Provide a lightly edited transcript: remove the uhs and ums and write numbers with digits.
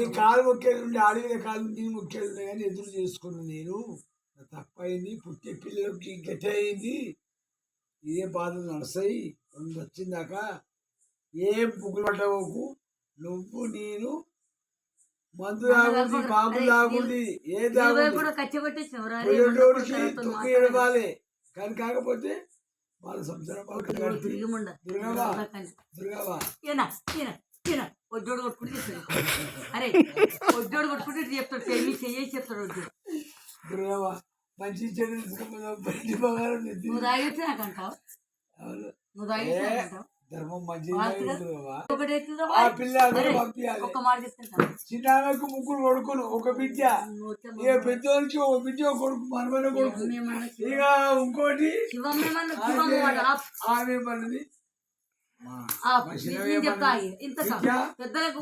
నీ కాలు మొక్కేది ఉండే అడవిన కాలు నేను మొక్కేది కానీ ఎదురు చేసుకున్నాను నేను తప్పైంది పుట్టే పిల్లలకి గట్టి అయింది ఇదే బాధలు నడుస్తాయి వచ్చిందాక ఏం పువ్వులు పట్టవకు నువ్వు నేను మందు తాగుంది బాబు తాగుంది ఏ తాగుంది తొక్కు ఎడవాలి కానీ కాకపోతే వాళ్ళ సంసారం దుర్గావా వడ్డోడు కొట్టుకుంటే చెప్తాడు అరే వడ్డోడు కొట్టుకుంటే చెప్తాడు చెయ్యి చెప్తాడు వడ్డోడు దుర్గావా మంచి చెడు బయట బంగారం నువ్వు తాగితే నాకు అంటావు నువ్వు తాగితే అంటావు ధర్మం మంచిది ఒక మాట చెప్తాను చిన్నకు ముగ్గురు కొడుకులు ఒక బిడ్డ ఇక పెద్దోళ్ళకి ఒక బిడ్డ ఒక కొడుకు మనమైన కొడుకు ఇక ఇంకోటి ఆమె మనది చెప్తా ఇంత పెద్దలకు